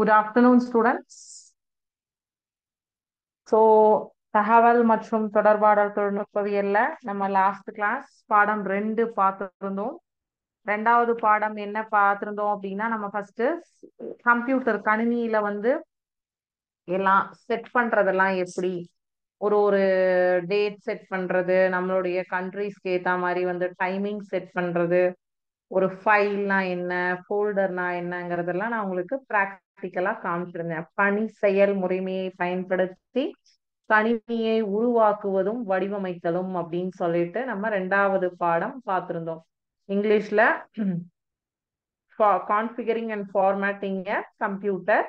Good afternoon, students. So, தகவல் மற்றும் தொடர்பாடல் தொழில்நுட்பவியல்ல நம்ம லாஸ்ட் கிளாஸ் பாடம் 2 பார்த்திருந்தோம். ரெண்டாவது பாடம் என்ன பார்த்திருந்தோம் அப்படின்னா, நம்ம ஃபர்ஸ்ட் கம்ப்யூட்டர் கணினியில எல்லாம் செட் பண்றதெல்லாம் எப்படி, ஒரு ஒரு டேட் செட் பண்றது, நம்மளுடைய கண்ட்ரிஸ்க்கு ஏத்த மாதிரி டைமிங் செட் பண்றது, ஒரு ஃபைல்னா என்ன, ஃபோல்டர்னா என்னங்கிறதெல்லாம் நான் உங்களுக்கு ப்ராக்டிக்கலா காமிச்சிருந்தேன். பணி செயல் முறைமையை பயன்படுத்தி கணினியை உருவாக்குவதும் வடிவமைத்தலும் அப்படின்னு சொல்லிட்டு நம்ம ரெண்டாவது பாடம் பார்த்திருந்தோம். இங்கிலீஷ்ல கான்ஃபிகரிங் அண்ட் ஃபார்மேட்டிங் கம்ப்யூட்டர்.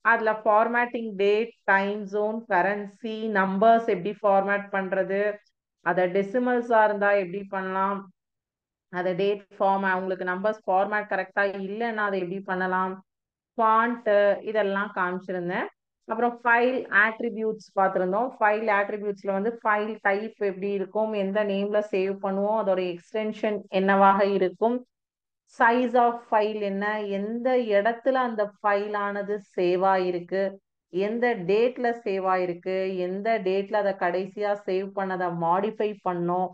அதுல formatting date, time zone, currency, numbers எப்படி ஃபார்மேட் பண்றது, அதை டெசிமல்ஸா இருந்தா எப்படி பண்ணலாம், அதை டேட் ஃபார்ம் உங்களுக்கு நம்பர்ஸ் ஃபார்மேட் கரெக்டா இல்லைன்னா அதை எப்படி பண்ணலாம், ஃபாண்ட் இதெல்லாம் காமிச்சிருந்தேன். அப்புறம் ஃபைல் ஆட்ரிபியூட்ஸ் பார்த்துருந்தோம். ஃபைல் ஆட்ரிபியூட்ஸ்ல ஃபைல் டைப் எப்படி இருக்கும், எந்த நேம்ல சேவ் பண்ணுவோம், அதோட எக்ஸ்டென்ஷன் என்னவாக இருக்கும், சைஸ் ஆஃப் ஃபைல் என்ன, எந்த இடத்துல அந்த ஃபைல் ஆனது சேவ் ஆயிருக்கு, எந்த டேட்ல சேவ் ஆயிருக்கு, எந்த டேட்ல அதை கடைசியா சேவ் பண்ணதை மாடிஃபை பண்ணோம்,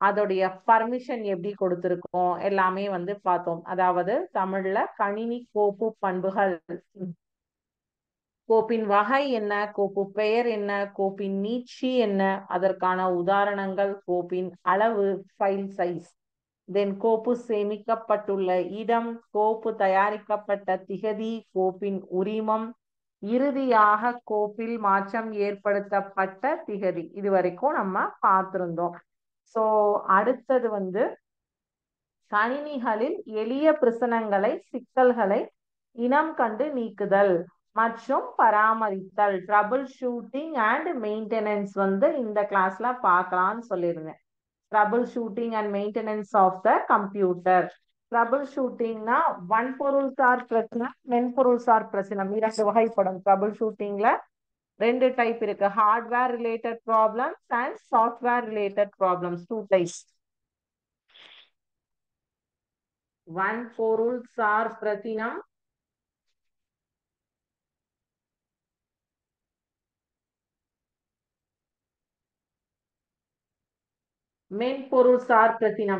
அதோடைய பர்மிஷன் எப்படி கொடுத்திருக்கோம், எல்லாமே பார்த்தோம். அதாவது தமிழ்ல கணினி கோப்பு பண்புகள், கோப்பின் வகை என்ன, கோப்பு பெயர் என்ன, கோப்பின் நீட்சி என்ன, அதற்கான உதாரணங்கள், கோப்பின் அளவு, ஃபைல் சைஸ், தென் கோப்பு சேமிக்கப்பட்டுள்ள இடம், கோப்பு தயாரிக்கப்பட்ட திகதி, கோப்பின் உரிமம், இறுதியாக கோப்பில் மாற்றம் ஏற்படுத்தப்பட்ட திகதி. இது வரைக்கும் நம்ம பார்த்திருந்தோம். சோ அடுத்தது கணினிகளில் எளிய பிரச்சனைகளை, சிக்கல்களை இனம் கண்டு நீக்குதல் மற்றும் பராமரித்தல், ட்ரபிள் ஷூட்டிங் அண்ட் மெயின்டெனன்ஸ் இந்த கிளாஸ்ல பார்க்கலாம்னு சொல்லியிருந்தேன். Troubleshooting and maintenance of the computer. Trouble ஷூட்டிங்னா வன்பொருள் சார் பிரச்சனை, மென்பொருள் சார் பிரச்சனை, இரண்டு வகைப்படும். ட்ரபிள் ஷூட்டிங்ல ரெண்டு டைப் இருக்கு, hardware related problems and software related problems, two types. வன்பொருள் சார் பிரச்சனை, மென்பொருள் சார் பிரச்சனை.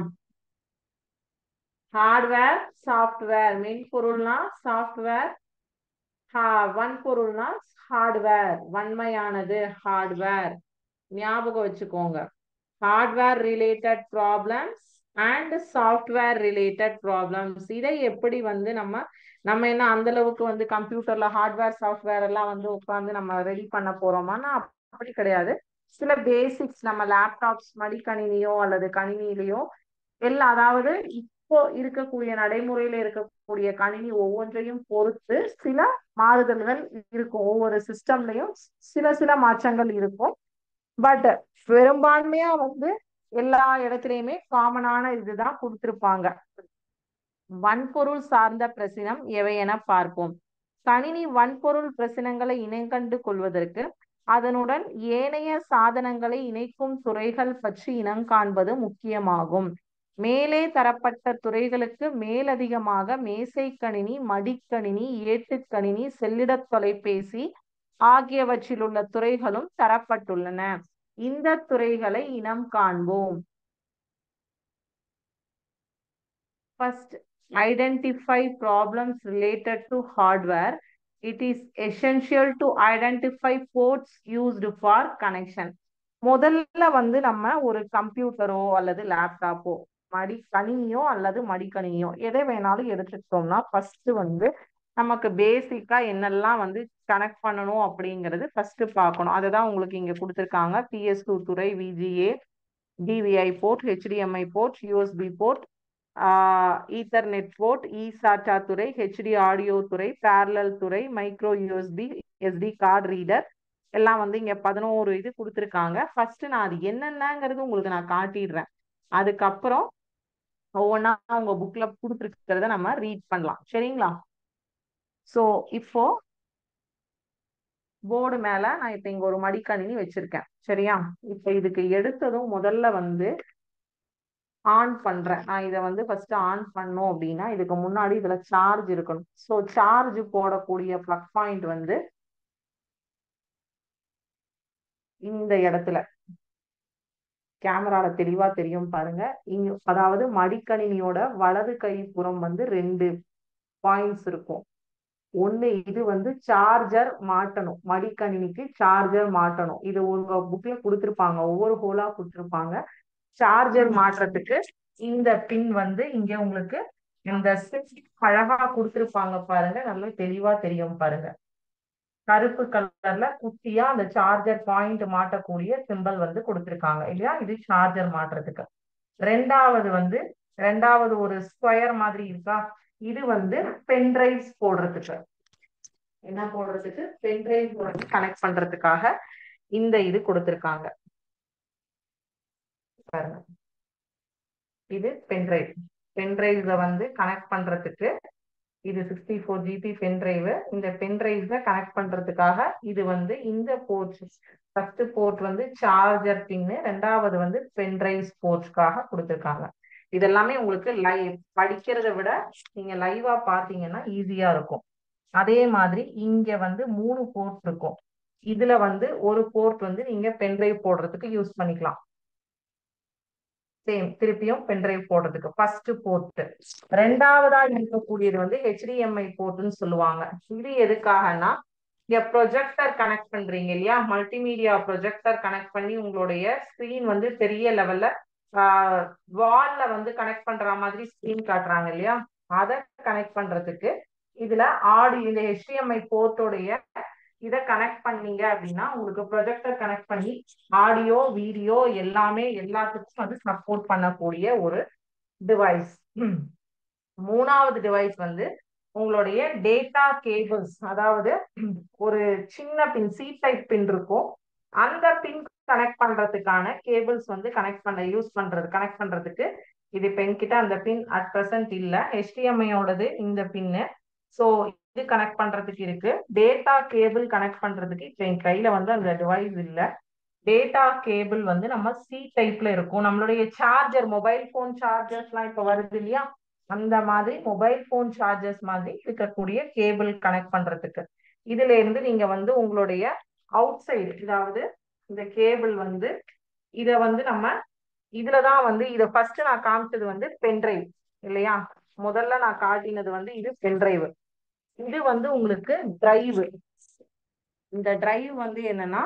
Hardware, software. மென்பொருள்னா சாஃப்ட்வேர், வன்பொருள்னா ஹார்ட்வேர், வன்மையானது ஹார்ட்வேர். ஞாபகம் வச்சுக்கோங்க. Hardware related problems and software related problems. இதை எப்படி நம்ம நம்ம என்ன அந்த அளவுக்கு கம்ப்யூட்டர்ல ஹார்ட்வேர் சாஃப்ட்வேர் எல்லாம் உட்காந்து நம்ம ரெடி பண்ண போறோமானா அப்படி கிடையாது. சில பேசிக்ஸ் நம்ம லேப்டாப்ஸ், மடிக்கணினியோ அல்லது கணினியிலையோ எல்லாம், அதாவது இப்போ இருக்கக்கூடிய நடைமுறையில இருக்கக்கூடிய கணினி ஒவ்வொன்றையும் பொறுத்து சில மாறுதல்கள் இருக்கும். ஒவ்வொரு சிஸ்டம்லயும் சில சில மாற்றங்கள் இருக்கும். பட் பெரும்பான்மையா எல்லா இடத்துலயுமே காமனான இதுதான் கொடுத்திருப்பாங்க. வன்பொருள் சார்ந்த பிரச்சனம் எவை என பார்ப்போம். கணினி வன்பொருள் பிரச்சனைகளை இனங்கண்டு கொள்வதற்கு அதனுடன் ஏனைய சாதனங்களை இணைக்கும் துறைகள் பற்றி இனங்காண்பது முக்கியமாகும். மேலே தரப்பட்ட துறைகளுக்கு மேலதிகமாக மேசை கணினி, மடிக்கணினி, ஏட்டுக்கணினி, செல்லிட தொலைபேசி ஆகியவற்றில் உள்ள துறைகளும் தரப்பட்டுள்ளன. இந்த துறைகளை இனம் காண்போம். First, identify problems related to hardware. It is essential to identify ports used for connection. முதல்ல நம்ம ஒரு கம்ப்யூட்டரோ அல்லது லேப்டாப்போ, கணினியோ அல்லது மடிக்கணினியோ எதை வேணாலும் எடுத்துக்கிட்டோம்னா ஃபர்ஸ்ட் நமக்கு பேசிக்கா என்னெல்லாம் கனெக்ட் பண்ணணும் அப்படிங்கிறது ஃபர்ஸ்ட் பார்க்கணும். அதுதான் உங்களுக்கு இங்க கொடுத்துருக்காங்க. PS2 துறை, VGA, DVI port, HDMI port, USB port, ethernet port, eSATA துறை, ஹெச்டி ஆடியோ துறை, பேரலல் துறை, micro USB, SD card reader எல்லாம் இங்க 11 இது கொடுத்துருக்காங்க. ஃபர்ஸ்ட் நான் அது என்னென்னங்கிறது உங்களுக்கு நான் காட்டிடுறேன். அதுக்கப்புறம் ஒவ்வொன்றா உங்க புக்ல கொடுத்துருக்கிறத நம்ம ரீட் பண்ணலாம். சரிங்களா? ஸோ இப்போ போர்டு மேல நான் இப்ப இங்க ஒரு மடிக்கணினி வச்சிருக்கேன். சரியா? இப்ப இதுக்கு எடுத்ததும் முதல்ல ஆன் பண்றேன். நான் இதை வந்து ஃபர்ஸ்ட் ஆன் பண்ணோம் அப்படின்னா இதுக்கு முன்னாடி இதுல சார்ஜ் இருக்கணும். ஸோ சார்ஜ் போடக்கூடிய பிளக் பாயிண்ட் வந்து இந்த இடத்துல கேமரால தெளிவா தெரியும் பாருங்க. இங்க அதாவது மடிக்கணினியோட வலது கை புறம் வந்து 2 பாயிண்ட்ஸ் இருக்கும். ஒண்ணு இது வந்து சார்ஜர் மாட்டணும், மடிக்கணினிக்கு சார்ஜர் மாட்டணும். இது உங்க புக்ல கொடுத்துருப்பாங்க, ஒவ்வொரு ஹோலா கொடுத்துருப்பாங்க. சார்ஜர் மாற்றத்துக்கு இந்த பின் வந்து இங்க உங்களுக்கு இந்த அழகா கொடுத்துருப்பாங்க பாருங்க, நல்லா தெளிவா தெரியும் பாருங்க. கருப்பு கலர்ல குட்டியா அந்த சார்ஜர் பாயிண்ட் மாட்டக்கூடிய சிம்பல் வந்து கொடுத்துருக்காங்க இல்லையா, இது சார்ஜர் மாட்டுறதுக்கு. ரெண்டாவது ஒரு ஸ்கொயர் மாதிரி இருக்கா, இது வந்து பென்டிரைவ்ஸ் போடுறதுக்கு. என்ன போடுறதுக்கு? பென்டிரைவ் வந்து கனெக்ட் பண்றதுக்காக இந்த இது கொடுத்துருக்காங்க பாருங்க. இது பென்டிரைவ். பென்டிரைவ்ல வந்து கனெக்ட் பண்றதுக்கு இது 64 GB பென்டிரைவ். இந்த பென்டிரைவ்ல கனெக்ட் பண்றதுக்காக இது வந்து இந்த போர்ட், ஃபர்ஸ்ட் போர்ட் வந்து சார்ஜர் பின்னு, ரெண்டாவது வந்து பென்டிரைவ் போர்ட்காக கொடுத்துருக்காங்க. இதெல்லாமே உங்களுக்கு லைவ் படிக்கிறத விட நீங்க லைவா பாத்தீங்கன்னா ஈஸியா இருக்கும். அதே மாதிரி இங்க வந்து 3 போர்ட் இருக்கும். இதுல வந்து ஒரு போர்ட் வந்து நீங்க பென்டிரைவ் போடுறதுக்கு யூஸ் பண்ணிக்கலாம். சேம் திருப்பியும் பென்டிரைவ் போடுறதுக்கு ஃபர்ஸ்ட் போர்ட். ரெண்டாவதா இருக்கக்கூடியது வந்து HDMI போர்ட்னு சொல்லுவாங்க. இது எதுக்காகனா, இங்க ப்ரொஜெக்டர் கனெக்ட் பண்றீங்க இல்லையா, மல்டிமீடியா ப்ரொஜெக்டர் கனெக்ட் பண்ணி உங்களுடைய ஸ்கிரீன் வந்து பெரிய லெவல்ல வால்ல வந்து கனெக்ட் பண்ற மாதிரி ஸ்கிரீன் காட்டுறாங்க இல்லையா, அதை கனெக்ட் பண்றதுக்கு இதுல இந்த HDMI போர்ட்டோடைய இதை கனெக்ட் பண்ணீங்க அப்படின்னா உங்களுக்கு ப்ரொஜெக்டர் கனெக்ட் பண்ணி ஆடியோ வீடியோ எல்லாமே எல்லாத்துக்கும் வந்து சப்போர்ட் பண்ணக்கூடிய ஒரு டிவைஸ். மூணாவது டிவைஸ் வந்து உங்களுடைய டேட்டா கேபிள்ஸ், அதாவது ஒரு சின்ன பின் சி டைப் பின் இருக்கும், அந்த பின் கனெக்ட் பண்றதுக்கான கேபிள்ஸ் வந்து கனெக்ட் பண்றதுக்கு இது இப்ப என்கிட்ட அந்த பின் அட் பிரசன்ட் இல்ல, HDMI ஓடது இந்த பின்னு. ஸோ இது கனெக்ட் பண்றதுக்கு இருக்கு. டேட்டா கேபிள் கனெக்ட் பண்றதுக்கு இப்ப என் கையில வந்து அந்த டிவைஸ் இல்ல. டேட்டா கேபிள் வந்து நம்ம சி டைப்ல இருக்கும். நம்மளுடைய சார்ஜர், மொபைல் போன் சார்ஜர்ஸ் எல்லாம் இப்ப வருது இல்லையா, அந்த மாதிரி மொபைல் போன் சார்ஜர்ஸ் மாதிரி இருக்கக்கூடிய கேபிள் கனெக்ட் பண்றதுக்கு. இதுல இருந்து நீங்க வந்து உங்களுடைய அவுட் சைடு, அதாவது இந்த கேபிள் வந்து இத வந்து நம்ம இதுலதான் வந்து இத ஃபர்ஸ்ட் நான் காமிச்சது வந்து பென்டிரைவ் இல்லையா, முதல்ல நான் காட்டினது வந்து இது பென்டிரைவ். இது வந்து உங்களுக்கு டிரைவ். இந்த டிரைவ் வந்து என்னன்னா,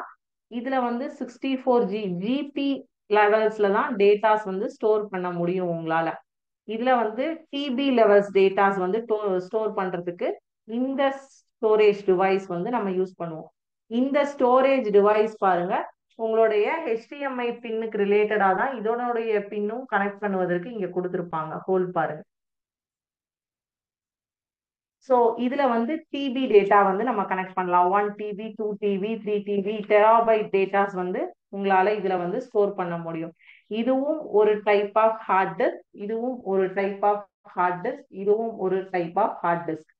இதுல வந்து 64 ஜிபி லெவல்ஸ்ல தான் டேட்டாஸ் வந்து ஸ்டோர் பண்ண முடியும் உங்களால. இதுல வந்து டிபி லெவல்ஸ் டேட்டாஸ் வந்து ஸ்டோர் பண்றதுக்கு இந்த ஸ்டோரேஜ் டிவைஸ் வந்து நம்ம யூஸ் பண்ணுவோம். இந்த ஸ்டோரேஜ் டிவைஸ் பாருங்க, உங்களுடைய HDMI பின்னுக்கு ரிலேட்டடா தான் இதனுடைய பின்னும் கனெக்ட் பண்ணுவதற்கு இங்க கொடுத்துருப்பாங்க ஹோல் பாருங்க. ஸோ இதுல வந்து டிபி டேட்டா வந்து நம்ம கனெக்ட் பண்ணலாம். 1 TB 2 TB 3 TB terabyte datas வந்து உங்களால இதுல வந்து ஸ்டோர் பண்ண முடியும். இதுவும் ஒரு டைப் ஆஃப் ஹார்ட் டிஸ்க், இதுவும் ஒரு டைப் ஆஃப் ஹார்ட் டிஸ்க், இதுவும் ஒரு type of hard disk.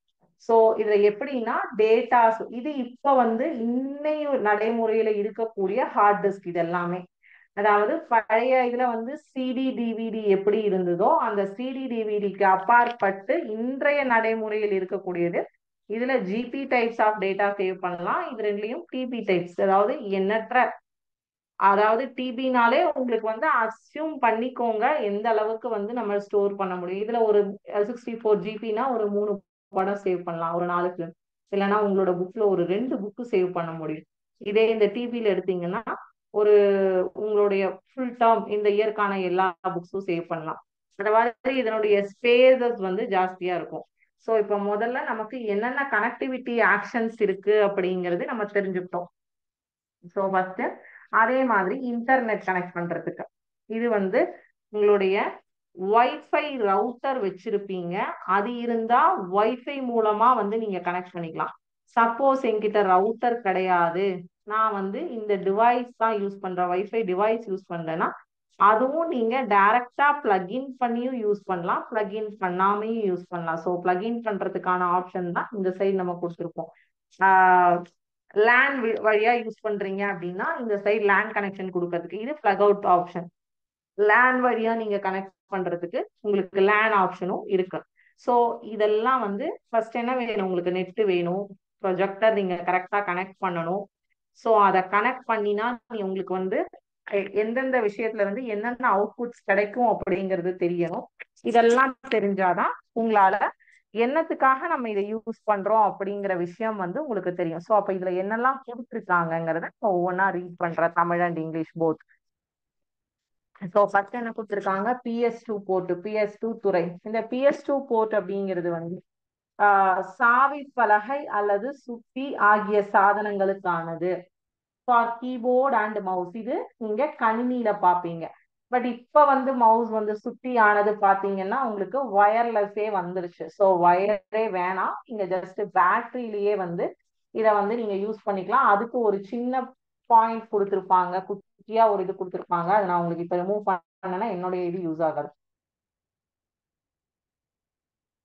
So இதுல எப்படின்னா டேட்டாஸ் இது இப்ப வந்து இன்னைய நடைமுறையில இருக்கக்கூடிய ஹார்ட் டிஸ்க் இது எல்லாமே. அதாவது பழைய இதுல வந்து சிடி டிவிடி எப்படி இருந்ததோ அந்த சிடி டிவிடிக்கு அப்பாற்பட்டு இன்றைய நடைமுறையில் இருக்கக்கூடியது. இதுல GB types of data save பண்ணலாம். இது ரெண்டுலயும் டிபி டைப்ஸ், அதாவது எண்ணற்ற, அதாவது டிபினாலே உங்களுக்கு வந்து அசியூம் பண்ணிக்கோங்க எந்த அளவுக்கு வந்து நம்ம ஸ்டோர் பண்ண முடியும். இதுல ஒரு 64 ஜிபினா ஒரு 3 படம் சேவ் பண்ணலாம் ஒரு நாளுக்கு, இல்லைன்னா உங்களோட புக்ல ஒரு 2 புக்கு சேவ் பண்ண முடியும். இதே இந்த டிபியில எடுத்தீங்கன்னா ஒரு உங்களுடைய ஃபுல் டேர்ம் இந்த இயற்கான எல்லா புக்ஸும் சேவ் பண்ணலாம். அந்த மாதிரி இதனுடைய ஸ்பேசஸ் வந்து ஜாஸ்தியா இருக்கும். ஸோ இப்போ முதல்ல நமக்கு என்னென்ன கனெக்டிவிட்டி ஆக்ஷன்ஸ் இருக்கு அப்படிங்கிறது நம்ம தெரிஞ்சுக்கிட்டோம். ஸோ ஃபர்ஸ்ட் அதே மாதிரி இன்டர்நெட் கனெக்ட் பண்றதுக்கு இது வந்து உங்களுடைய வைஃபை ரவுட்டர் வச்சிருப்பீங்க, அது இருந்தா வைஃபை மூலமா வந்து நீங்க கனெக்ட் பண்ணிக்கலாம். சப்போஸ் என்கிட்ட ரவுட்டர் கிடையாது, நான் வந்து இந்த டிவைஸ் தான் யூஸ் பண்றேன், வைஃபை டிவைஸ் யூஸ் பண்றேன்னா அதுவும் நீங்க டைரக்டா பிளக்இன் பண்ணியும் யூஸ் பண்ணலாம், பிளக்இன் பண்ணாமையும் யூஸ் பண்ணலாம். ஸோ பிளக்இன் பண்றதுக்கான ஆப்ஷன் தான் இந்த சைடு நம்ம கொடுத்துருப்போம். லேன் வழியா யூஸ் பண்றீங்க அப்படின்னா இந்த சைடு லேன் கனெக்ஷன் கொடுக்கறதுக்கு இது பிளக் அவுட் ஆப்ஷன். லேன் வழியா நீங்க கனெக்ட் பண்றதுக்கு உங்களுக்கு லேன் ஆப்ஷனும் இருக்கு. ஸோ இதெல்லாம் வந்து ஃபர்ஸ்ட் என்ன வேணும், உங்களுக்கு நெட் வேணும், ப்ரொஜெக்டர் நீங்க கரெக்டா கனெக்ட் பண்ணணும். ஸோ அதை கனெக்ட் பண்ணினா உங்களுக்கு வந்து எந்தெந்த விஷயத்துல இருந்து என்னென்ன அவுட்புட்ஸ் கிடைக்கும் அப்படிங்கிறது தெரியணும். இதெல்லாம் தெரிஞ்சாதான் உங்களால என்னத்துக்காக நம்ம இதை யூஸ் பண்றோம் அப்படிங்கிற விஷயம் வந்து உங்களுக்கு தெரியும். ஸோ அப்ப இதுல என்னெல்லாம் கொடுத்துருக்காங்கிறத ஒவ்வொன்றா ரீட் பண்ற, Tamil and English both. So first என்ன கொடுத்துருக்காங்க, PS2 போர்ட், PS2 துறை. இந்த PS2 போர்ட் அப்படிங்கிறது வந்து சாவி பலகை அல்லது சுட்டி ஆகிய சாதனங்களுக்கானது. For keyboard and mouse. இது நீங்க கணினியில பாப்பீங்க. பட் இப்ப வந்து மவுஸ் வந்து சுட்டி ஆனது பாத்தீங்கன்னா உங்களுக்கு வயர்லெஸ்ஸே வந்துருச்சு. ஸோ வயரே வேணாம், நீங்க ஜஸ்ட் பேட்டரியிலேயே வந்து இதை வந்து நீங்க யூஸ் பண்ணிக்கலாம். அதுக்கு ஒரு சின்ன பாயிண்ட் கொடுத்துருப்பாங்க, குட்டியா ஒரு இது கொடுத்துருப்பாங்க. அதை நான் உங்களுக்கு இப்ப ரிமூவ் பண்ணேன்னா என்னுடைய இது யூஸ் ஆகாது.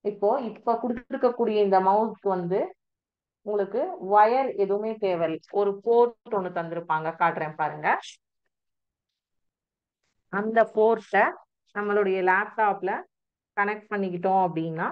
இப்ப கொடுத்துருக்கக்கூடிய இந்த மவுஸ்க்கு வந்து உங்களுக்கு வயர் எதுவுமே தேவையில்லை. ஒரு போர்ட் ஒண்ணு தந்திருப்பாங்க, காட்டுறேன் பாருங்க. அந்த போர்ட்டை நம்மளுடைய லேப்டாப்ல கனெக்ட் பண்ணிக்கிட்டோம் அப்படின்னா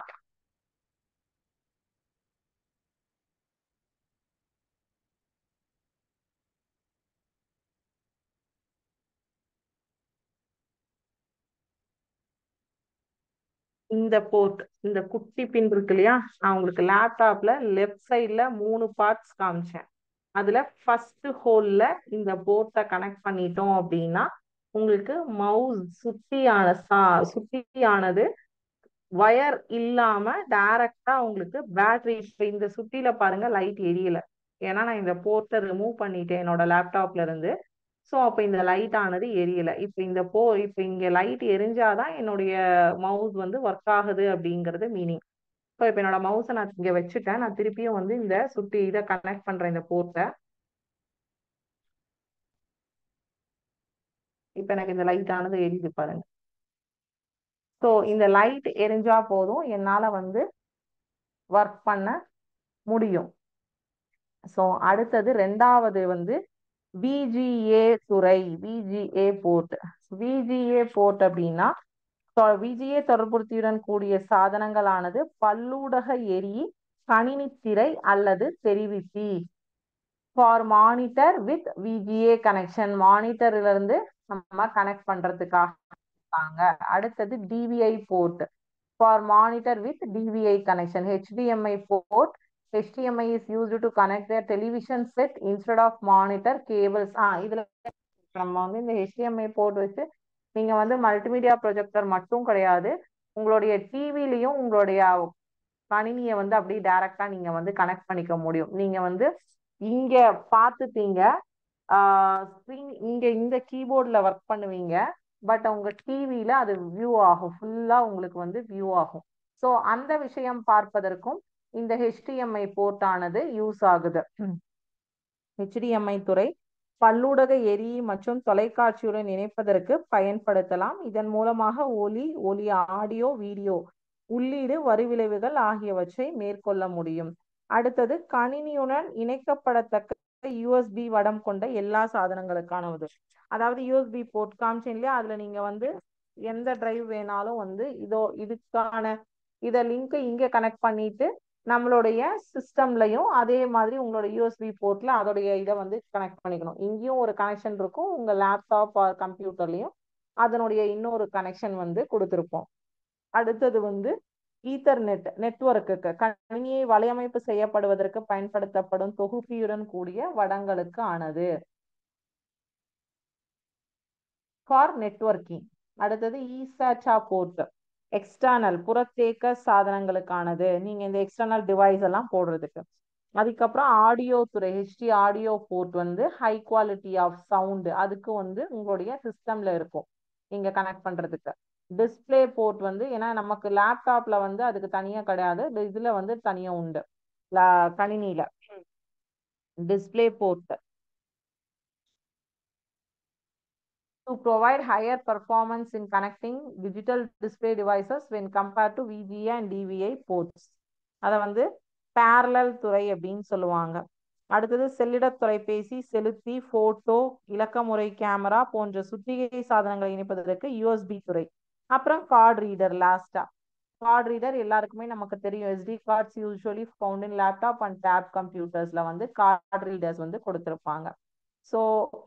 இந்த போர்ட், இந்த குட்டி பின் இருக்கு இல்லையா, நான் உங்களுக்கு லேப்டாப்ல லெஃப்ட் சைட்ல 3 பார்ட்ஸ் காமிச்சேன். அதுல ஃபர்ஸ்ட் ஹோல்ல இந்த போர்ட்டை கனெக்ட் பண்ணிட்டோம் அப்படின்னா உங்களுக்கு மவுஸ் சுட்டியானது வயர் இல்லாம டைரக்டா உங்களுக்கு பேட்டரி. இப்ப இந்த சுட்டில பாருங்க லைட் எரியல, ஏன்னா நான் இந்த போர்ட்டை ரிமூவ் பண்ணிட்டேன் என்னோட லேப்டாப்ல இருந்து. ஸோ அப்ப இந்த லைட் ஆனது எரியல. இப்ப இங்க லைட் எரிஞ்சாதான் என்னுடைய மவுஸ் வந்து ஒர்க் ஆகுது அப்படிங்கிறது மீனிங். இப்ப என்னோட மவுஸை நான் இங்க வச்சுட்டேன். நான் திருப்பியும் வந்து இந்த சுட்டி இதை கனெக்ட் பண்றேன், இந்த போர்ட்டை. இப்ப எனக்கு இந்த லைட் ஆனது எரியுது பாருங்க. ஸோ இந்த லைட் எரிஞ்சா போதும் என்னால வந்து ஒர்க் பண்ண முடியும். ஸோ அடுத்தது ரெண்டாவது வந்து VGA துறை, VGA போர்ட். VGA போர்ட் அப்படின்னா VGA தொடர்புறுத்தியுடன் கூடிய சாதனங்களானது பல்லூடக எரி, கணினி திரை அல்லது தெரிவிப்பி. For monitor with VGA connection, மானிட்டர்ல இருந்து நம்ம கனெக்ட் பண்றதுக்காக. அடுத்தது DVI port, for monitor with DVI connection. HDMI port, HDMI is used to connect the television set instead of monitor cables. இதுல நம்ம வந்து இந்த HDMI போர்ட் வச்சு நீங்க வந்து மல்டிமீடியா ப்ரொஜெக்டர் மட்டும் கிடையாது, உங்களுடைய டிவிலையும் உங்களுடைய கணினியை வந்து அப்படியே டைரக்டா நீங்க வந்து கனெக்ட் பண்ணிக்க முடியும். நீங்க வந்து இங்க பார்த்துட்டீங்க, ஸ்க்ரீன் இங்க இந்த கீபோர்ட்ல ஒர்க் பண்ணுவீங்க, பட் உங்க டிவியில அது வியூ ஆகும், ஃபுல்லா உங்களுக்கு வந்து வியூ ஆகும். ஸோ அந்த விஷயம் பார்ப்பதற்கும் இந்த HDMI போர்ட் ஆனது யூஸ் ஆகுது. HDMI துறை பல்லூடக எரி மற்றும் தொலைக்காட்சியுடன் இணைப்பதற்கு பயன்படுத்தலாம். இதன் மூலமாக ஒலி ஆடியோ வீடியோ உள்ளீடு வரிவிளைவுகள் ஆகியவற்றை மேற்கொள்ள முடியும். அடுத்தது கணினியுடன் இணைக்கப்படத்தக்க USB வடம் கொண்ட எல்லா சாதனங்களுக்கானது. அதாவது USB போர்ட் காமிச்சேன் இல்லையா, அதுல நீங்க வந்து எந்த டிரைவ் வேணாலும் வந்து இத லிங்க் இங்க கனெக்ட் பண்ணிட்டு நம்மளுடைய சிஸ்டம்லயும் அதே மாதிரி உங்களோட USB போர்ட்ல அதோடைய இதை வந்து கனெக்ட் பண்ணிக்கணும். இங்கேயும் ஒரு கனெக்ஷன் இருக்கும், உங்க லேப்டாப் கம்ப்யூட்டர்லயும் அதனுடைய இன்னொரு கனெக்ஷன் வந்து கொடுத்துருப்போம். அடுத்தது வந்து ஈத்தர்நெட் நெட்வொர்க்குக்கு, கணினியை வலையமைப்பு செய்யப்படுவதற்கு பயன்படுத்தப்படும் தொகுப்பியுடன் கூடிய வடங்களுக்கு ஆனது, ஃபார் நெட்வொர்க்கிங். அடுத்தது ஈசாச்சா போர்ட், எக்ஸ்டர்னல் புறத்தேக்க சாதனங்களுக்கானது, நீங்க இந்த எக்ஸ்டர்னல் டிவைஸ் எல்லாம் போடுறதுக்கு. அதுக்கப்புறம் ஆடியோ துறை, HD ஆடியோ போர்ட் வந்து ஹை குவாலிட்டி ஆஃப் சவுண்ட், அதுக்கு வந்து உங்களுடைய சிஸ்டம்ல இருக்கும் நீங்க கனெக்ட் பண்றதுக்கு. டிஸ்பிளே போர்ட் வந்து ஏன்னா நமக்கு லேப்டாப்ல வந்து அதுக்கு தனியா கிடையாது, இதுல வந்து தனியா உண்டு கணினியில. Display port to provide higher performance in connecting digital display devices when compared to VGA and DVI ports. அதை வந்து parallel துறை அப்படின்னு சொல்லுவாங்க. அடுத்தது செல்லிட தொலைபேசி, செலுத்தி, போட்டோ, இலக்கமுறை கேமரா போன்ற சுத்திகை சாதனங்களை இணைப்பதற்கு USB துறை. அப்புறம் கார்டு ரீடர் லாஸ்டா. கார்டு ரீடர் எல்லாருக்குமே நமக்கு தெரியும். SD cards usually found in laptop and tab கம்ப்யூட்டர்ஸ்ல வந்து கார்டு ரீடர்ஸ் வந்து கொடுத்துருப்பாங்க. ஸோ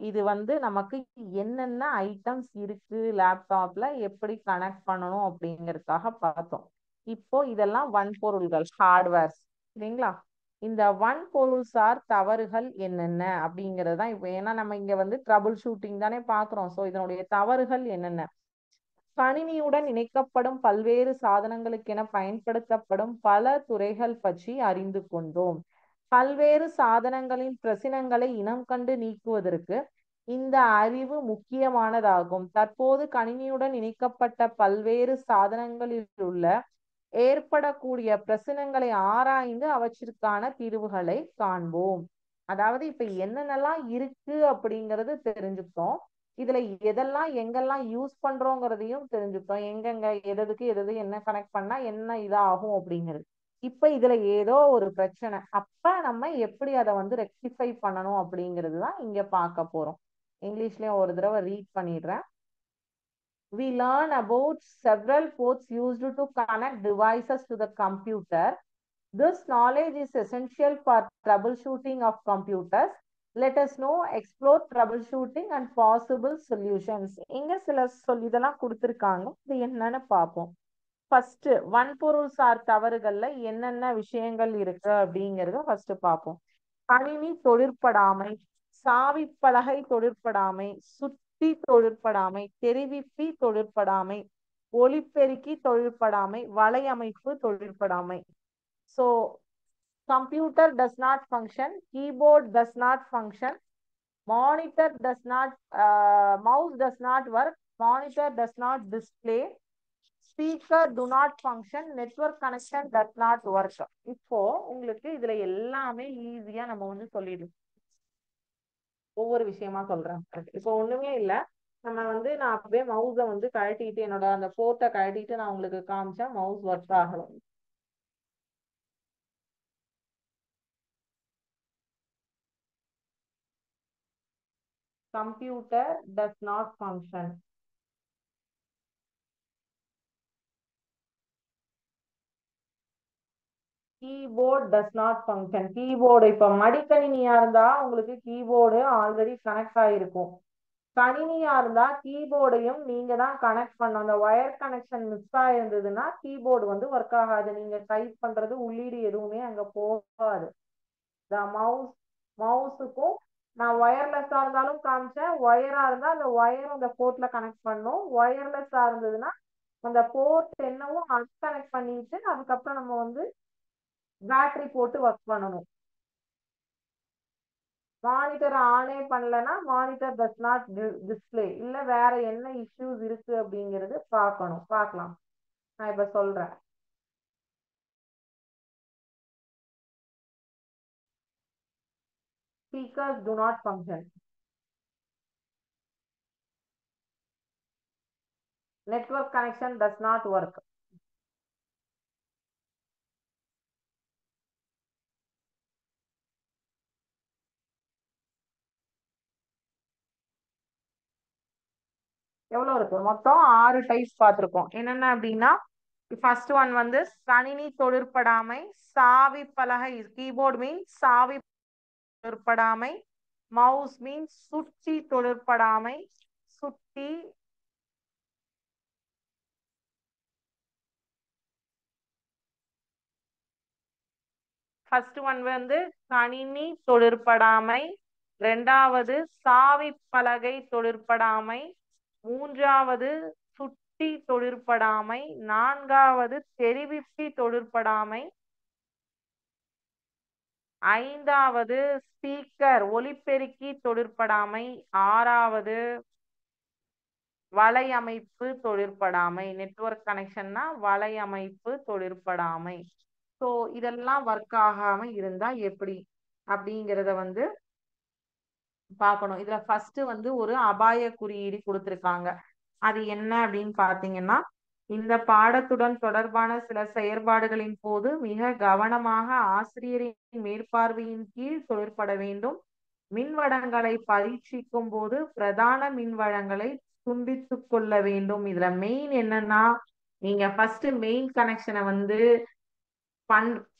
இது வந்து நமக்கு என்னென்ன ஐட்டம்ஸ் இருக்கு லேப்டாப்ல எப்படி கனெக்ட் பண்ணணும் அப்படிங்கறதுக்காக பார்த்தோம். இப்போ இதெல்லாம் வன்பொருள்கள் ஹார்ட்வேர்ஸ் சரிங்களா. இந்த வன்பொருள்சார் தவறுகள் என்னென்ன அப்படிங்கிறது தான் இப்போ. ஏன்னா நம்ம இங்க வந்து ட்ரபிள் ஷூட்டிங் தானே பார்க்குறோம். ஸோ இதனுடைய தவறுகள் என்னென்ன. கணினியுடன் இணைக்கப்படும் பல்வேறு சாதனங்களுக்கென பயன்படுத்தப்படும் பல துறைகள் பற்றி அறிந்து கொண்டோம். பல்வேறு சாதனங்களின் பிரச்சனைகளை இனம் கண்டு நீக்குவதற்கு இந்த அறிவு முக்கியமானதாகும். தற்போது கணினியுடன் இணைக்கப்பட்ட பல்வேறு சாதனங்களில் உள்ள ஏற்படக்கூடிய பிரச்சனைகளை ஆராய்ந்து அவற்றிற்கான தீர்வுகளை காண்போம். அதாவது இப்ப என்னென்னலாம் இருக்கு அப்படிங்கறது தெரிஞ்சுக்கிட்டோம். இதுல எதெல்லாம் எங்கெல்லாம் யூஸ் பண்றோங்கிறதையும் தெரிஞ்சுக்கிட்டோம். எங்கெங்க எதுக்கு எது என்ன கனெக்ட் பண்ணா என்ன இதாகும் அப்படிங்கிறது. இப்ப இதுல ஏதோ ஒரு பிரச்சனை, அப்ப நம்ம எப்படி அதை வந்து ரெக்டிஃபை பண்ணணும் அப்படிங்கிறது தான் இங்க பார்க்க போறோம். இங்கிலீஷ்லயும் ஒரு தடவை ரீட் பண்ணிடுறேன். We learn about several ports used to connect devices to the computer. This knowledge is essential for troubleshooting of computers. Let us know explore troubleshooting and possible solutions. இங்க சில இதெல்லாம் கொடுத்திருக்காங்க. இது என்னன்னு பார்ப்போம். ஃபர்ஸ்ட் வன்பொருள் சார் தவறுகள்ல என்னென்ன விஷயங்கள் இருக்கு அப்படிங்கறத ஃபர்ஸ்ட் பார்ப்போம். கணினி தொழிற்படாமை, சாவிப்பலகை தொழிற்படாமை, சுட்டி தொழிற்படாமை, தெரிவிப்பி தொழிற்படாமை, ஒலிபெருக்கி தொழிற்படாமை, வலையமைப்பு தொழிற்படாமை. So computer does not function, keyboard does not function, monitor does not, mouse does not work, monitor does not display, speaker do not function, network connection does not work. இப்போ உங்களுக்கு இதுல எல்லாமே ஈஸியா நம்ம வந்து சொல்லிடலாம். ஒவ்வொரு விஷயமா சொல்றேன். இப்போ ஒண்ணுமே இல்ல. நம்ம வந்து நான் அப்படியே மவுஸை வந்து கழட்டிட்டு என்னோட அந்த போர்ட்டை கழட்டிட்டு நான் உங்களுக்கு காமிச்சேன். மவுஸ் ஒர்க் ஆகல. Computer does not function. Keyboard does not function. Keyboard இப்ப மடிக்கணினியா இருந்தா உங்களுக்கு கீபோர்டு ஆல்ரெடி கனெக்ட் ஆகிருக்கும். கணினியா இருந்தா கீபோர்டையும் நீங்க தான் கனெக்ட் பண்ணணும். அந்த ஒயர் கனெக்ஷன் மிஸ் ஆயிருந்ததுன்னா கீபோர்டு வந்து ஒர்க் ஆகாது. நீங்க டைப் பண்றது உள்ளீடு எதுவுமே அங்க போகாது. மவுஸ் மவுஸுக்கும் நான் ஒயர்லெஸ்ஸா இருந்தாலும் காமிச்சேன். ஒயரா இருந்தா அந்த ஒயர் அந்த போர்ட்ல கனெக்ட் பண்ணும். ஒயர்லெஸ்ஸா இருந்ததுன்னா அந்த போர்ட் என்னவோ அன்கனெக்ட் பண்ணிட்டு அதுக்கப்புறம் நம்ம வந்து பேட்டரி போட்டு ஒர்க் பண்ணணும். மானிட்டர் ஆனே பண்ணலன்னா மானிட்டர் டஸ் நாட் டிஸ்பிளே. இல்ல வேற என்ன இஷ்யூஸ் இருக்கு அப்படிங்கிறது பார்க்கலாம். நான் இப்ப சொல்றேன். Speakers do not function. Network connection does not work. எவ்வளவு இருக்கு? மொத்தம் 6 டைப்ஸ் பார்த்திருக்கோம். என்னென்ன அப்படின்னா ஃபர்ஸ்ட் ஒன் வந்து கணினி தொழிற்படாமை, சாவி பலகை கீபோர்டு மீன்ஸ் சாவி தொழிற்படாமை, மவுஸ் மீன்ஸ் சுட்டி தொழிற்படாமை, சுட்டி ஃபர்ஸ்ட் ஒன் வந்து கணினி தொழிற்படாமை, இரண்டாவது சாவி பலகை தொழிற்படாமை, மூன்றாவது சுட்டி தொழிற்படாமை, நான்காவது தெரிவிப்பி தொழிற்படாமை, ஐந்தாவது ஸ்பீக்கர் ஒலிபெருக்கி தொழிற்படாமை, ஆறாவது வலையமைப்பு தொழிற்படாமை. நெட்வொர்க் கனெக்ஷன்னா வலையமைப்பு தொழிற்படாமை. ஸோ இதெல்லாம் ஒர்க் ஆகாம இருந்தா எப்படி அப்படிங்கிறத வந்து பார்க்கணும். இதுல ஃபர்ஸ்ட் வந்து ஒரு அபாய குறியீடு கொடுத்திருக்காங்க. அது என்ன அப்படின்னு பாத்தீங்கன்னா, இந்த பாடத்துடன் தொடர்பான சில செயற்பாடுகளின் போது மிக கவனமாக ஆசிரியரின் மேற்பார்வையின் கீழ் தொழிற்பட வேண்டும். மின்வடங்களை பரீட்சிக்கும் போது பிரதான மின்வழங்களை துண்டித்துக் கொள்ள வேண்டும். இதுல மெயின் என்னன்னா, நீங்க ஃபர்ஸ்ட் மெயின் கனெக்ஷனை வந்து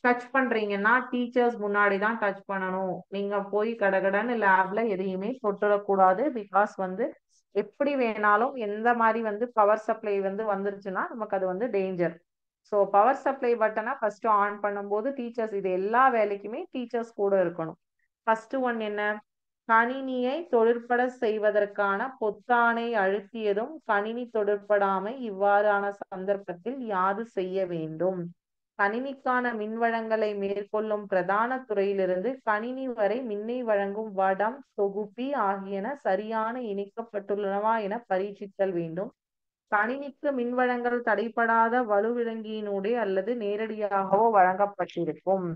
டச் பண்றீங்கன்னா டீச்சர்ஸ் முன்னாடி தான் டச் பண்ணணும். நீங்க போய் கடகடன்னு லேப்ல எதையுமே தொட்டுறக்கூடாது. பிகாஸ் வந்து எப்படி வேணாலும் எந்த மாதிரி வந்து பவர் சப்ளை வந்து வந்துருச்சுன்னா நமக்கு அது வந்து டேஞ்சர். ஸோ பவர் சப்ளை பட்டனை ஃபர்ஸ்ட் ஆன் பண்ணும்போது டீச்சர்ஸ் இது எல்லா வேலைக்குமே டீச்சர்ஸ் கூட இருக்கணும். ஃபர்ஸ்ட் ஒன் என்ன, கணினியை தொழிற்பட செய்வதற்கான பொத்தானை அழுத்தியதும் கணினி தொழிற்படாமை இவ்வாறான சந்தர்ப்பத்தில் யாது செய்ய வேண்டும். கணினிக்கான மின்வழங்கலை மேற்கொள்ளும் பிரதான துறையிலிருந்து கணினி வரை மின்னை வழங்கும் வடம் தொகுப்பி ஆகியன சரியான இணைக்கப்பட்டுள்ளனவா என பரீட்சித்தல் வேண்டும். கணினிக்கு மின்வழங்கல் தடைப்படாத வலுவிளங்கியினூடே அல்லது நேரடியாகவோ வழங்கப்பட்டிருக்கும்.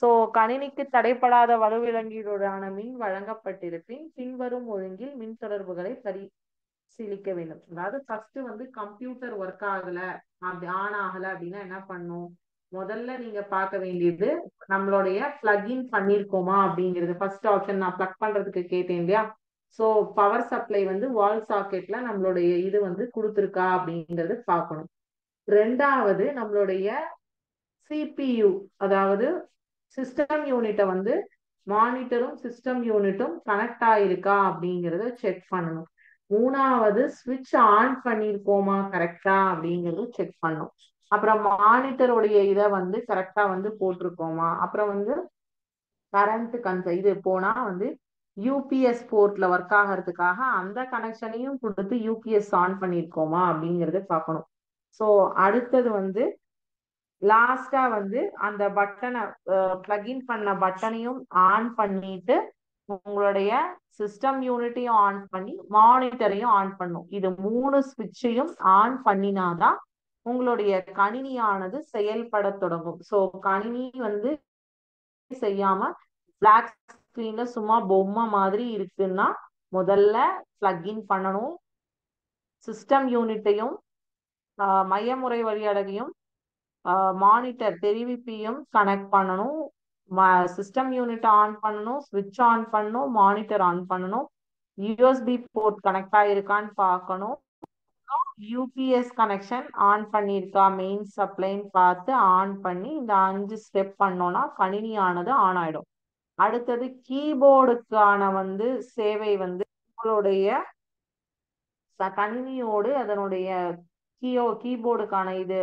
சோ கணினிக்கு தடைப்படாத வலுவிளங்கியுடான மின் வழங்கப்பட்டிருப்பின் பின்வரும் ஒழுங்கில் மின் தொடர்புகளை பரிசீலிக்க வேண்டும். அதாவது ஃபர்ஸ்ட் வந்து கம்ப்யூட்டர் ஒர்க் ஆகல, அப்படி ஆன் ஆகல அப்படின்னா என்ன பண்ணும், முதல்ல நீங்க பார்க்க வேண்டியது நம்மளுடைய பிளக்இன் பண்ணிருக்கோமா அப்படிங்கிறது. ஃபர்ஸ்ட் ஆப்ஷன் நான் பிளக் பண்றதுக்கு கேட்டேன் இல்லையா. சோ பவர் சப்ளை வந்து வால் சாக்கெட்ல நம்மளுடைய இது வந்து கொடுத்துருக்கா அப்படிங்கிறது பார்க்கணும். ரெண்டாவது நம்மளுடைய சிபியு, அதாவது சிஸ்டம் யூனிட்டை வந்து மானிட்டரும் சிஸ்டம் யூனிட்டும் கனெக்ட் ஆயிருக்கா அப்படிங்கிறத செக் பண்ணணும். மூணாவது ஸ்விட்ச் ஆன் பண்ணிருக்கோமா கரெக்டா அப்படிங்கிறது செக் பண்ணணும். அப்புறம் மானிட்டருடைய இதை வந்து கரெக்டா வந்து போட்டிருக்கோமா. அப்புறம் வந்து கரண்ட் இது போனா வந்து யூபிஎஸ் போர்ட்ல ஒர்க் ஆகிறதுக்காக அந்த கனெக்ஷனையும் கொடுத்து யூபிஎஸ் ஆன் பண்ணிருக்கோமா அப்படிங்கறது பார்க்கணும். ஸோ அடுத்தது வந்து லாஸ்டா வந்து அந்த பட்டனை பிளக்இன் பண்ண பட்டனையும் ஆன் பண்ணிட்டு உங்களுடைய சிஸ்டம் யூனிட்டையும் ஆன் பண்ணி மானிட்டரையும் ஆன் பண்ணும். இது மூணு ஸ்விட்சையும் ஆன் பண்ணினாதான் உங்களுடைய கணினியானது செயல்பட தொடங்கும். ஸோ கணினி வந்து செய்யாம பிளாக் ஸ்கிரீன்ல சும்மா பொம்மை மாதிரி இருக்குன்னா முதல்ல பிளக்இன் பண்ணணும். சிஸ்டம் யூனிட்டையும் மையமுறை வழியடகையும் மானிட்டர் தெரிவிப்பியும் கனெக்ட் பண்ணணும். சிஸ்டம் யூனிட் ஆன் பண்ணணும், ஸ்விட்ச் ஆன் பண்ணணும், மானிட்டர் ஆன் பண்ணணும், யூஎஸ்பி போர்ட் கனெக்ட் ஆயிருக்கான்னு பார்க்கணும், யூபிஎஸ் கனெக்ஷன் ஆன் பண்ணியிருக்கா மெயின் சப்ளைன்னு பார்த்து ஆன் பண்ணி இந்த 5 ஸ்டெப் பண்ணோம்னா கணினியானது ஆன் ஆயிடும். அடுத்தது கீபோர்டுக்கான வந்து சேவை வந்து உங்களுடைய கணினியோடு அதனுடைய கீபோர்டுக்கான இது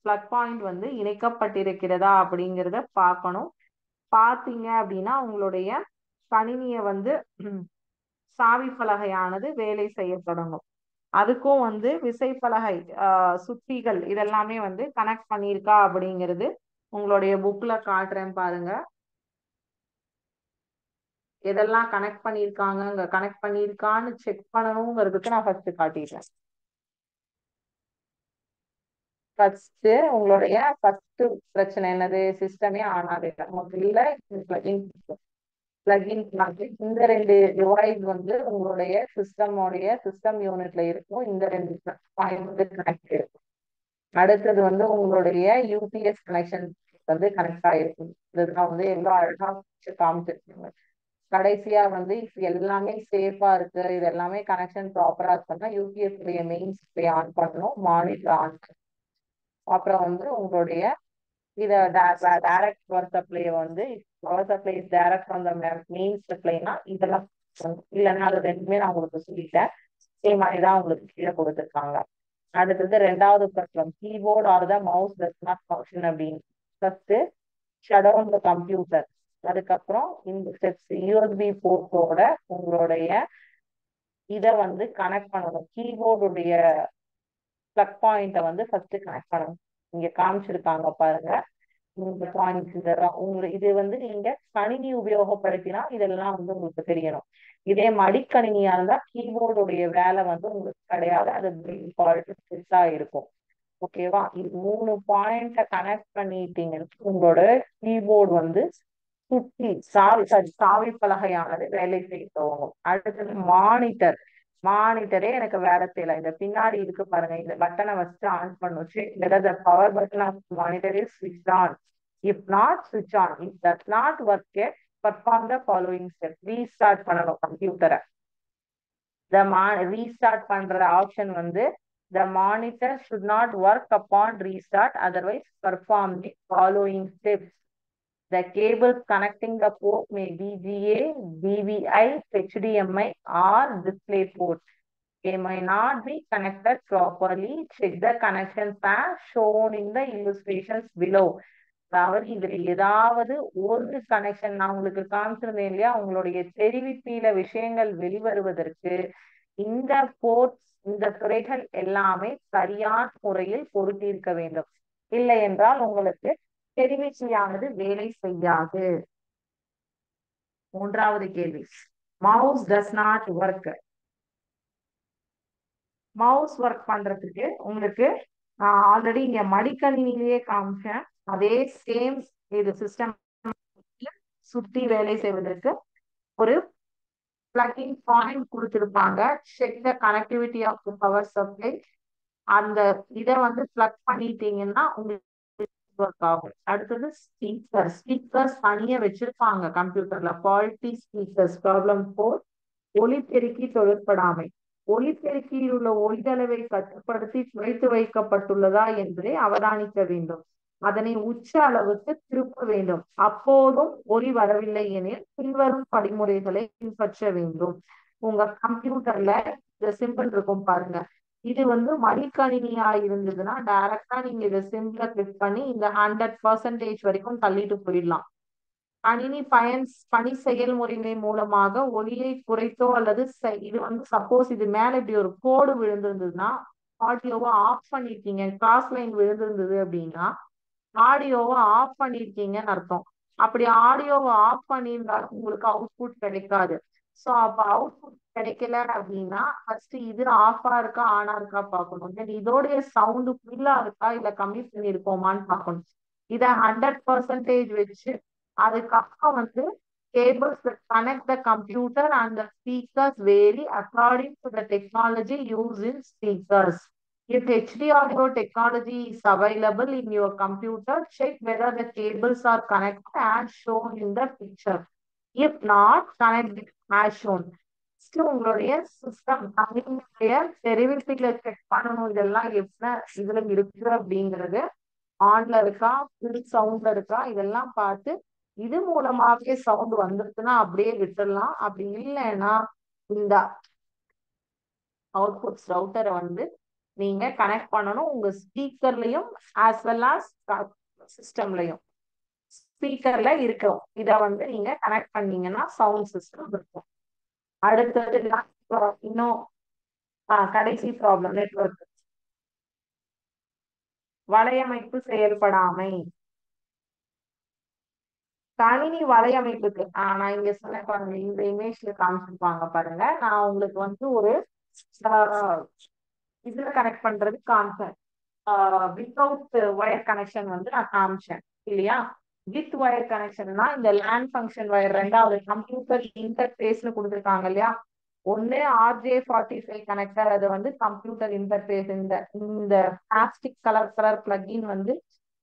பிளக் பாயிண்ட் வந்து இணைக்கப்பட்டிருக்கிறதா அப்படிங்கிறத பார்க்கணும். பார்த்தீங்க அப்படின்னா உங்களுடைய கணினியை வந்து சாவி பலகையானது வேலை செய்ய தொடங்கும். அதுக்கும் வந்து விசைப்பலகை சுத்திகள் இதெல்லாமே வந்து கனெக்ட் பண்ணியிருக்கா அப்படிங்கிறது உங்களுடைய புக்ல காட்டுறேன் பாருங்க. எதெல்லாம் கனெக்ட் பண்ணியிருக்காங்க, கனெக்ட் பண்ணியிருக்கான்னு செக் பண்ணணுங்கிறதுக்கு நான் ஃபர்ஸ்ட் காட்டிடுறேன். ஃபர்ஸ்ட் உங்களுடைய ஃபர்ஸ்ட் பிரச்சனை என்னது, சிஸ்டமே ஆன் ஆகல. முதல்ல பிளக்இன் இந்த 2 டிவைஸ் வந்து உங்களுடைய சிஸ்டம் யூனிட்ல இருக்கும். இந்த 2 பாயிண்ட் கனெக்ட் இருக்கும். அடுத்தது வந்து உங்களுடைய யூபிஎஸ் கனெக்ஷன் வந்து கனெக்ட் ஆயிருக்கும். இதுதான் வந்து எவ்வளவு அழகா காமிச்சிருக்காங்க. கடைசியா வந்து எல்லாமே சேஃபா இருக்கு, இது எல்லாமே கனெக்ஷன் ப்ராப்பரா இருக்குன்னா யூபிஎஸ் உடைய மெயின் சப்ளை ஆன் பண்ணணும், மானிட்டர் ஆன் பண்ணணும். அப்புறம் வந்து உங்களுடைய இத டைரக்ட் பவர் சப்ளை வந்து power supply direct from the main சப்ளைனா இதெல்லாம் இல்லைன்னா அது ரெண்டுமே நான் உங்களுக்கு சொல்லிட்டேன். இதே மாதிரிதான் உங்களுக்கு கீழே கொடுத்துருக்காங்க. அடுத்தது ரெண்டாவது problem, keyboard or the mouse does not function அப்படின்னு. First shut down the computer. அதுக்கப்புறம் இந்த ஸ்டெப்ஸ் யூஎஸ்பி போர்ட்டோட உங்களுடைய இதை வந்து கனெக்ட் பண்ணணும். கீபோர்டுடைய பிளக் பாயிண்ட வந்து ஃபர்ஸ்ட் கனெக்ட் பண்ணணும். இங்க காமிச்சிருக்காங்க பாருங்க இந்த பாயிண்ட்ஸ். இதெல்லாம் உங்களுக்கு இது வந்து நீங்க கணினி உபயோகப்படுத்தினா இதெல்லாம் வந்து உங்களுக்கு தெரியணும். இதே மடிக்கணினியா இருந்தா கீபோர்டுடைய வேலை வந்து உங்களுக்கு கிடையாது, அது ஃபிக்ஸா இருக்கும். ஓகேவா, இது 3 பாயிண்ட கனெக்ட் பண்ணிட்டீங்கன்னா உங்களோட கீபோர்டு வந்து சுற்றி சாவி பலகையானது வேலை செய்ய துவங்கும். அடுத்தது மானிட்டர். மானிட்டரே எனக்கு வேலை செய்யல. இந்த பின்னாடி இருக்கு பாருங்க, இந்த பட்டனை வச்சு ஆன் பண்ணுச்சு. Power button off monitor is ஸ்விட்ச் ஆன். இஃப் நாட் ஸ்விட்ச் on, if does not work yet, perform the following steps. Restart பண்ணணும் கம்ப்யூட்டரை. ரீஸ்டார்ட் பண்ற ஆப்ஷன் வந்து the monitor should not work upon restart, otherwise perform the following steps. The cables connecting the port may be VGA, DVI, HDMI or DisplayPort. They may not be connected properly. Check the connections as shown in the illustrations below. அதாவது இதுல ஏதாவது ஒரு connection நான் உங்களுக்கு காமிச்சிருந்தேன் இல்லையா, உங்களுடைய தெரிவிப்பில விஷயங்கள் வெளிவருவதற்கு இந்த போர்ட்ஸ், இந்த துறைகள் எல்லாமே சரியான முறையில் பொருத்தியிருக்க வேண்டும். இல்லை என்றால் உங்களுக்கு தெரிவிச்சியானது வேலை செய்யாது. மூன்றாவது கேள்வி, mouse does not work. Mouse work பண்றதுக்கு உங்களுக்கு நான் ஆல்ரெடி இங்க மடிக்கணினிலேயே காமிச்சேன். அதே சேம் இது சிஸ்டம் சுத்தி வேலை செய்வதற்கு ஒரு பிளக்கிங் பாயிண்ட் கொடுத்திருப்பாங்க. Check the connectivity of the power supply. அந்த இதை வந்து பிளக் பண்ணிட்டீங்கன்னா உங்களுக்கு ஒர்க் ஆகும். அடுத்தது ஸ்பீக்கர்ஸ் தனியா வச்சிருப்பாங்க கம்ப்யூட்டர்ல. Quality speakers. ப்ராப்ளம் 4, ஒலிபெருக்கி தொழிற்படாமை. ஒலிபெருக்கியில் உள்ள ஒலியளவை கட்டுப்படுத்தி குறைத்து வைக்கப்பட்டுள்ளதா என்பதை அவதானிக்க வேண்டும். அதனை உச்ச அளவுக்கு திருப்ப வேண்டும். அப்போதும் ஒலி வரவில்லை எனில் பின்வரும் படிமுறைகளை பின்பற்ற வேண்டும். உங்க கம்ப்யூட்டர்ல இந்த சிம்பிள் இருக்கும் பாருங்க. இது வந்து மடிக்கணினியா இருந்ததுன்னா டைரக்டா நீங்க இதை சிம்பிள கிளிக் பண்ணி இந்த 100% வரைக்கும் தள்ளிட்டு போயிடலாம். கணினி பணி செயல்முறைமை மூலமாக ஒலியை குறைத்தோ அல்லது இது வந்து சப்போஸ் இது மேல இப்படி ஒரு கோடு விழுந்திருந்ததுன்னா ஆடியோவை ஆஃப் பண்ணிருக்கீங்க, கிராஸ் லைன் விழுந்திருந்தது அப்படின்னா ஆடியோவை ஆஃப் பண்ணிருக்கீங்கன்னு அர்த்தம். அப்படி ஆடியோவை ஆஃப் பண்ணியிருந்தா உங்களுக்கு அவுட்புட் கிடைக்காது. ஸோ அப்ப அவுட்புட் கிடைக்கல அப்படின்னா ஃபர்ஸ்ட் இது ஆஃபா இருக்கா ஆனா இருக்கா பார்க்கணும். தென் இதோடைய சவுண்டு ஃபுல்லா இருக்கா இல்ல கம்மி பண்ணிருக்கோமான்னு பார்க்கணும். இதை 100% வச்சு அதுக்கப்புறம் வந்து cables that connect the computer and the speakers vary according to the technology used in speakers. If HD audio technology is available in your computer, check whether the cables are connected as shown in the picture. If not, connect as shown. உங்களுடைய system தெரிவிப்புகளை check பண்ணணும். இதெல்லாம் எப்படி இதுல இருக்கு அப்படிங்கிறது ஆன்ல இருக்கா, full சவுண்ட்ல இருக்கா, இதெல்லாம் பார்த்து இது மூலமாவே சவுண்ட் வந்துருச்சுன்னா அப்படியே விட்டுடலாம். அப்படி இல்லைன்னா இந்த அவுட்புட் ரவுட்டரை வந்து நீங்க கனெக்ட் பண்ணணும் உங்க ஸ்பீக்கர்லயும் ஆஸ் வெல் ஆஸ் சிஸ்டம்லயும். ஸ்பீக்கர்ல இருக்கும் இதை வந்து நீங்க கனெக்ட் பண்ணீங்கன்னா சவுண்ட் சிஸ்டம் இருக்கும். அடுத்தது இன்னும் கடைசி ப்ராப்ளம் நெட்வொர்க். வலையமைப்பு செயல்படாமை. கணினி வலையமைப்புக்கு நான் இங்க சொன்ன பாருங்க, இந்த இமேஜ்ல காமிச்சிருப்பாங்க பாருங்க. நான் உங்களுக்கு வந்து ஒரு இதுல கனெக்ட் பண்றது காமிச்சேன். வித்தவுட் ஒயர் கனெக்ஷன் வந்து நான் காமிச்சேன் இல்லையா. வித் ஒயர் கனெக்ஷன்னா இந்த லேண்ட் ஃபங்க்ஷன் ஒயர், ரெண்டாவது கம்ப்யூட்டர் இன்டர்ஃபேஸ்னு கொடுத்துருக்காங்க இல்லையா. ஒன்னு RJ45 கனெக்டர், அது வந்து கம்ப்யூட்டர் இன்டர்ஃபேஸ். இந்த பிளாஸ்டிக் கலர் பிளக்இன் வந்து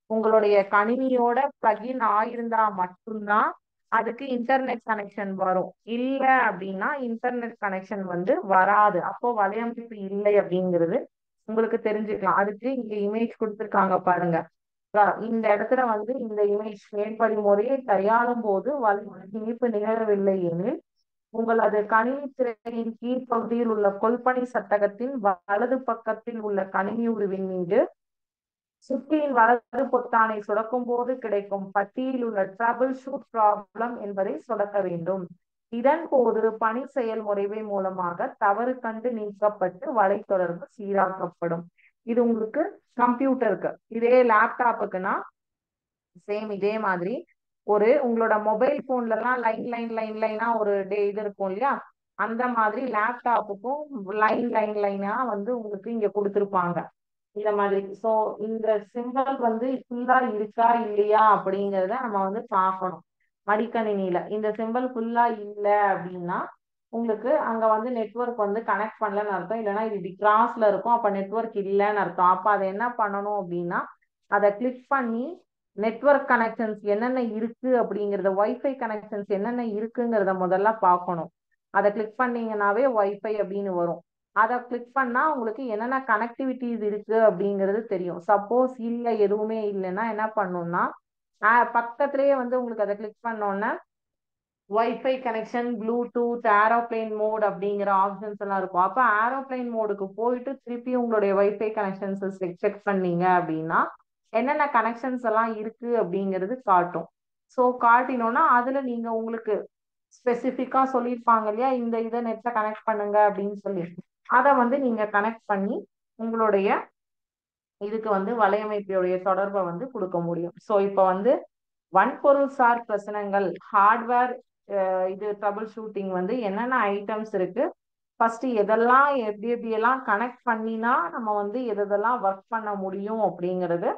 உங்களுடைய கணினியோட பிளக்இன் ஆயிருந்தா மட்டும்தான் அதுக்கு இன்டர்நெட் கனெக்ஷன் வரும். இல்ல அப்படின்னா இன்டர்நெட் கனெக்ஷன் வந்து வராது. அப்போ வலையமைப்பு இல்லை அப்படிங்கிறது உங்களுக்கு தெரிஞ்சுக்கலாம். அதுக்கு இங்க இமேஜ் கொடுத்துருக்காங்க பாருங்க. இந்த இடத்துல வந்து இந்த இமேஜ் மேற்படி முறையை கையாளும் போது இணைப்பு நிகழவில்லை எனில் உங்களது கணினி திரையின் கீழ்ப்பகுதியில் உள்ள கொள்பனி சட்டகத்தின் வலது பக்கத்தில் உள்ள கணினி உருவின் மீது சுட்டியின் வலது பொத்தானை சொடக்கும் போது கிடைக்கும் பட்டியில் உள்ள ட்ரபிள் ஷூட் ப்ராப்ளம் என்பதை சொடக்க வேண்டும். இதன் போது பணி செயல்முறைமை மூலமாக தவறு கண்டு நீக்கப்பட்டு வலைத்தொடர்பு சீராக்கப்படும். இது உங்களுக்கு கம்ப்யூட்டருக்கு. இதே லேப்டாப்புக்குன்னா சேம் இதே மாதிரி ஒரு உங்களோட மொபைல் போன்ல எல்லாம் லைனா ஒரு இது இருக்கும் இல்லையா, அந்த மாதிரி லேப்டாப்புக்கும் லைனா வந்து உங்களுக்கு இங்க கொடுத்துருப்பாங்க இந்த மாதிரி. சோ இந்த சிம்பிள் வந்து ஃபுல்லா இருக்கா இல்லையா அப்படிங்கிறத நம்ம வந்து பார்க்கணும். மடிக்கணினியில இந்த சிம்பிள் ஃபுல்லா இல்ல அப்படின்னா உங்களுக்கு அங்க வந்து நெட்வொர்க் வந்து கனெக்ட் பண்ணலன்னு அர்த்தம். இல்லைன்னா இது இப்படி கிராஸ்ல இருக்கும், அப்ப நெட்வொர்க் இல்லைன்னு அர்த்தம். அப்ப அதை என்ன பண்ணணும் அப்படின்னா அதை கிளிக் பண்ணி நெட்வொர்க் கனெக்ஷன்ஸ் என்னென்ன இருக்கு அப்படிங்கறத, வைஃபை கனெக்ஷன்ஸ் என்னென்ன இருக்குங்கிறத முதல்ல பார்க்கணும். அதை கிளிக் பண்ணீங்கன்னாவே ஒய்ஃபை அப்படின்னு வரும். அதை கிளிக் பண்ணா உங்களுக்கு என்னென்ன கனெக்டிவிட்டிஸ் இருக்கு அப்படிங்கிறது தெரியும். சப்போஸ் இல்லை எதுவுமே இல்லைன்னா என்ன பண்ணணும்னா பக்கத்திலேயே வந்து உங்களுக்கு அதை கிளிக் பண்ணோன்னே Wi-Fi connection, Bluetooth, aeroplane mode அப்படிங்கிற ஆப்ஷன்ஸ் எல்லாம் இருக்கும். அப்போ ஏரோப்ளேன் மோடுக்கு போயிட்டு திருப்பி உங்களுடைய வைஃபை கனெக்ஷன்ஸ் செக் பண்ணீங்க அப்படின்னா என்னென்ன கனெக்ஷன்ஸ் எல்லாம் இருக்கு அப்படிங்கிறது காட்டும். ஸோ காட்டினோன்னா அதுல நீங்க உங்களுக்கு ஸ்பெசிஃபிக்கா சொல்லியிருப்பாங்க இல்லையா, இந்த இதை நெட்ல கனெக்ட் பண்ணுங்க அப்படின்னு சொல்லி அதை வந்து நீங்க கனெக்ட் பண்ணி உங்களுடைய இதுக்கு வந்து வலையமைப்புடைய தொடர்பை வந்து கொடுக்க முடியும். ஸோ இப்போ வந்து வன்பொருள் சார் பிரச்சனைகள், ஹார்ட்வேர் இது ட்ரபிள் ஷூட்டிங் வந்து என்னென்ன ஐட்டம்ஸ் இருக்கு, ஃபர்ஸ்ட் எதெல்லாம் எப்படி எப்படியெல்லாம் கனெக்ட் பண்ணினா நம்ம வந்து எதெல்லாம் ஒர்க் பண்ண முடியும் அப்படிங்கறது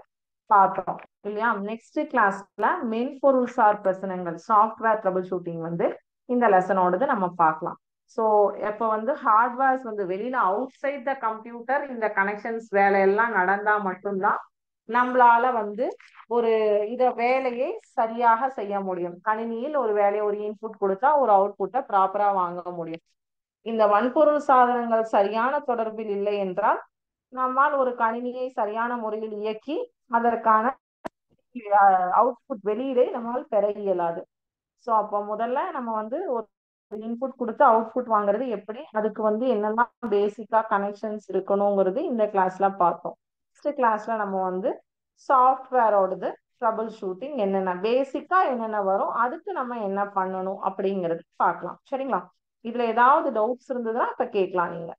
பார்த்தோம் இல்லையா. நெக்ஸ்ட் கிளாஸ்ல மென்பொருள் சார் பிரச்சனைகள், சாஃப்ட்வேர் ட்ரபிள் ஷூட்டிங் வந்து இந்த லெசனோடது நம்ம பார்க்கலாம். ஸோ இப்போ வந்து ஹார்ட்வேர்ஸ் வந்து வெளியில அவுட் சைட் த கம்ப்யூட்டர் இந்த கனெக்ஷன்ஸ் வேலையெல்லாம் நடந்தா மட்டும்தான் நம்மளால வந்து ஒரு இத வேலையை சரியாக செய்ய முடியும். கணினியில் ஒரு வேலையை ஒரு இன்புட் கொடுத்தா ஒரு அவுட்புட்டை ப்ராப்பரா வாங்க முடியும். இந்த வன்பொருள் சாதனங்கள் சரியான தொடர்பில் இல்லை என்றால் நம்மால் ஒரு கணினியை சரியான முறையில் இயக்கி அதற்கான அவுட்புட் வெளியீடை நம்மால் பெற இயலாது. ஸோ அப்போ முதல்ல நம்ம வந்து ஒரு இன்புட் கொடுத்து அவுட்புட் வாங்குறது எப்படி, அதுக்கு வந்து என்னெல்லாம் பேசிக்கா கனெக்ஷன்ஸ் இருக்கணுங்கிறது இந்த கிளாஸ்ல பார்த்தோம். நெக்ஸ்ட் கிளாஸ்ல நம்ம வந்து சாஃப்ட்வேரோடது ட்ரபிள் ஷூட்டிங் என்னென்ன பேசிக்கா என்னென்ன வரும், அதுக்கு நம்ம என்ன பண்ணணும் அப்படிங்கிறது பார்க்கலாம். சரிங்களா. இதுல ஏதாவது டவுட்ஸ் இருந்ததுன்னா இப்ப கேட்கலாம் நீங்க.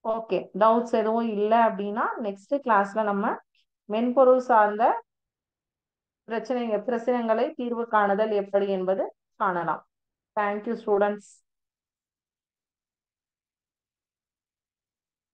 ஓகே, டவுட்ஸ் எதுவும் இல்லை அப்படின்னா நெக்ஸ்ட் கிளாஸ்ல நம்ம மென்பொருள் சார்ந்த பிரச்சனைகளை தீர்வு காணுதல் எப்படி என்பது காணலாம். Thank you students.